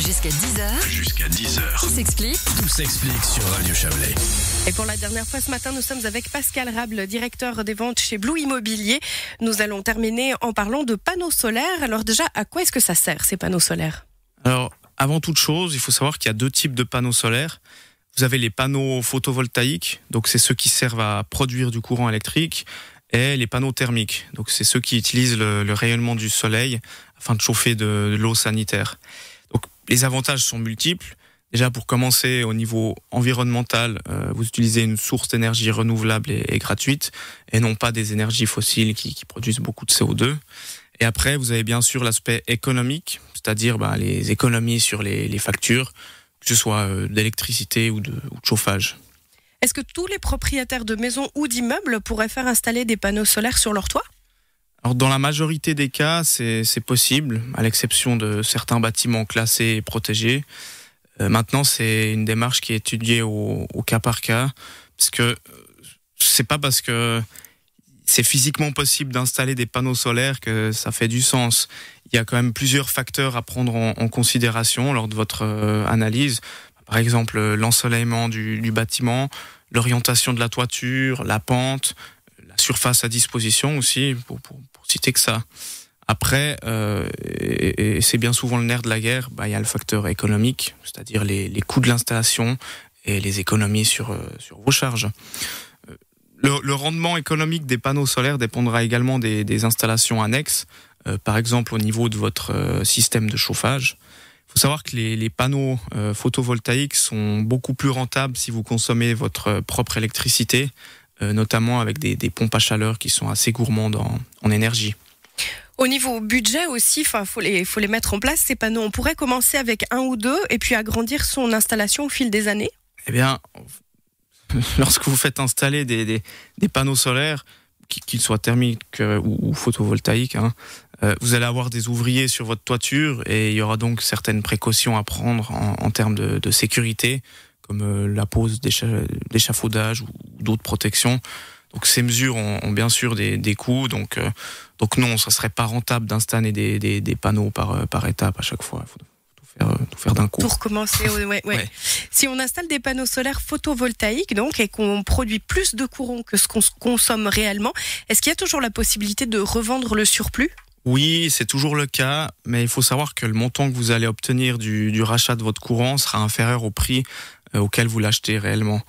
Jusqu'à 10h. Jusqu'à 10h. Tout s'explique. Tout s'explique sur Radio Chablais. Et pour la dernière fois ce matin, nous sommes avec Pascal Rable, directeur des ventes chez Blue Immobilier. Nous allons terminer en parlant de panneaux solaires. Alors déjà, à quoi est-ce que ça sert, ces panneaux solaires ? Alors, avant toute chose, il faut savoir qu'il y a deux types de panneaux solaires. Vous avez les panneaux photovoltaïques, donc c'est ceux qui servent à produire du courant électrique, et les panneaux thermiques, donc c'est ceux qui utilisent le rayonnement du soleil afin de chauffer de l'eau sanitaire. Donc les avantages sont multiples. Déjà, pour commencer, au niveau environnemental, vous utilisez une source d'énergie renouvelable et gratuite, et non pas des énergies fossiles qui produisent beaucoup de CO2. Et après, vous avez bien sûr l'aspect économique, c'est-à-dire les économies sur les factures, que ce soit d'électricité ou de chauffage. Est-ce que tous les propriétaires de maisons ou d'immeubles pourraient faire installer des panneaux solaires sur leur toit ? Alors, dans la majorité des cas, c'est possible, à l'exception de certains bâtiments classés et protégés. Maintenant, c'est une démarche qui est étudiée au cas par cas, parce que c'est pas parce que c'est physiquement possible d'installer des panneaux solaires que ça fait du sens. Il y a quand même plusieurs facteurs à prendre en considération lors de votre analyse. Par exemple, l'ensoleillement du bâtiment, l'orientation de la toiture, la pente, la surface à disposition aussi, pour citer que ça. Après, et c'est bien souvent le nerf de la guerre, il y a le facteur économique, c'est-à-dire les coûts de l'installation et les économies sur vos charges. Le rendement économique des panneaux solaires dépendra également des installations annexes, par exemple au niveau de votre système de chauffage. Il faut savoir que les panneaux photovoltaïques sont beaucoup plus rentables si vous consommez votre propre électricité, notamment avec des pompes à chaleur qui sont assez gourmandes en énergie. Au niveau budget aussi, faut les mettre en place, ces panneaux. On pourrait commencer avec un ou deux et puis agrandir son installation au fil des années ? Eh bien, lorsque vous faites installer des panneaux solaires, qu'ils soient thermiques ou photovoltaïques, vous allez avoir des ouvriers sur votre toiture et il y aura donc certaines précautions à prendre en termes de sécurité, comme la pose d'échafaudage ou d'autres protections. Donc ces mesures ont bien sûr des coûts, donc non, ça serait pas rentable d'installer des panneaux par étape à chaque fois. Il faut tout faire d'un coup. Pour commencer, ouais. Si on installe des panneaux solaires photovoltaïques donc, et qu'on produit plus de courant que ce qu'on consomme réellement, est-ce qu'il y a toujours la possibilité de revendre le surplus ? Oui, c'est toujours le cas, mais il faut savoir que le montant que vous allez obtenir du rachat de votre courant sera inférieur au prix auquel vous l'achetez réellement.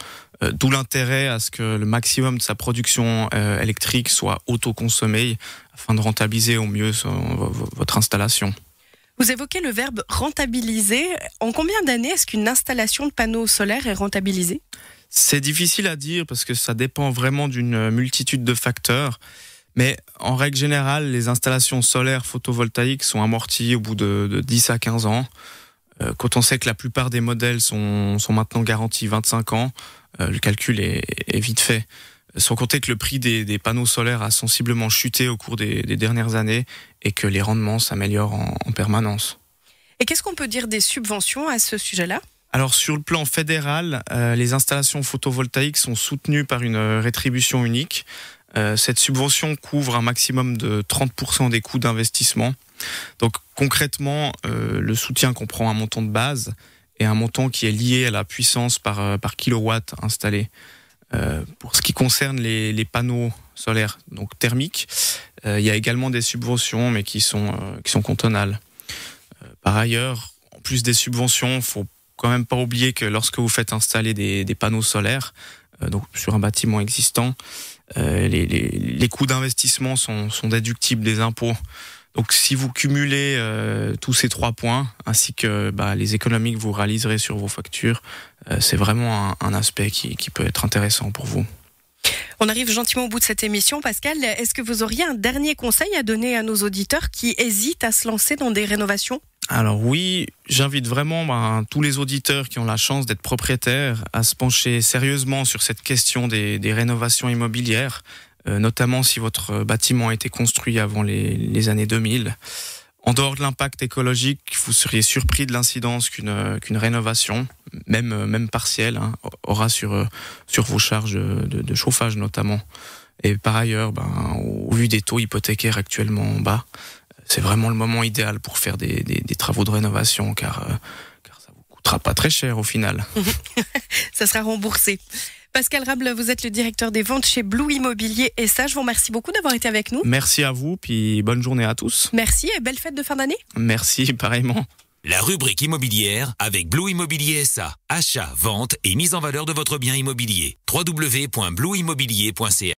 D'où l'intérêt à ce que le maximum de sa production électrique soit autoconsommée afin de rentabiliser au mieux votre installation. Vous évoquez le verbe rentabiliser. En combien d'années est-ce qu'une installation de panneaux solaires est rentabilisée ? C'est difficile à dire parce que ça dépend vraiment d'une multitude de facteurs. Mais en règle générale, les installations solaires photovoltaïques sont amorties au bout de 10 à 15 ans. Quand on sait que la plupart des modèles sont maintenant garantis 25 ans, le calcul est vite fait. Sans compter que le prix des panneaux solaires a sensiblement chuté au cours des dernières années et que les rendements s'améliorent en permanence. Et qu'est-ce qu'on peut dire des subventions à ce sujet-là ? Alors sur le plan fédéral, les installations photovoltaïques sont soutenues par une rétribution unique. Cette subvention couvre un maximum de 30% des coûts d'investissement. Donc concrètement, le soutien comprend un montant de base et un montant qui est lié à la puissance par kilowatt installé. Pour ce qui concerne les panneaux solaires donc thermiques, il y a également des subventions mais qui sont cantonales. Par ailleurs, en plus des subventions, faut quand même pas oublier que lorsque vous faites installer des panneaux solaires donc sur un bâtiment existant, les coûts d'investissement sont déductibles des impôts. Donc si vous cumulez tous ces 3 points, ainsi que les économies que vous réaliserez sur vos factures, c'est vraiment un aspect qui peut être intéressant pour vous. On arrive gentiment au bout de cette émission. Pascal, est-ce que vous auriez un dernier conseil à donner à nos auditeurs qui hésitent à se lancer dans des rénovations ? Alors oui, j'invite vraiment tous les auditeurs qui ont la chance d'être propriétaires à se pencher sérieusement sur cette question des rénovations immobilières, notamment si votre bâtiment a été construit avant les années 2000. En dehors de l'impact écologique, vous seriez surpris de l'incidence qu'une rénovation, même partielle, aura sur vos charges de chauffage notamment. Et par ailleurs, au vu des taux hypothécaires actuellement bas, c'est vraiment le moment idéal pour faire des travaux de rénovation, car ça vous coûtera pas très cher au final. Ça sera remboursé. Pascal Rable, vous êtes le directeur des ventes chez Blue Immobilier SA. Je vous remercie beaucoup d'avoir été avec nous. Merci à vous, puis bonne journée à tous. Merci et belle fête de fin d'année. Merci, pareillement. La rubrique immobilière avec Blue Immobilier SA. Achat, vente et mise en valeur de votre bien immobilier. www.blueimmobilier.ca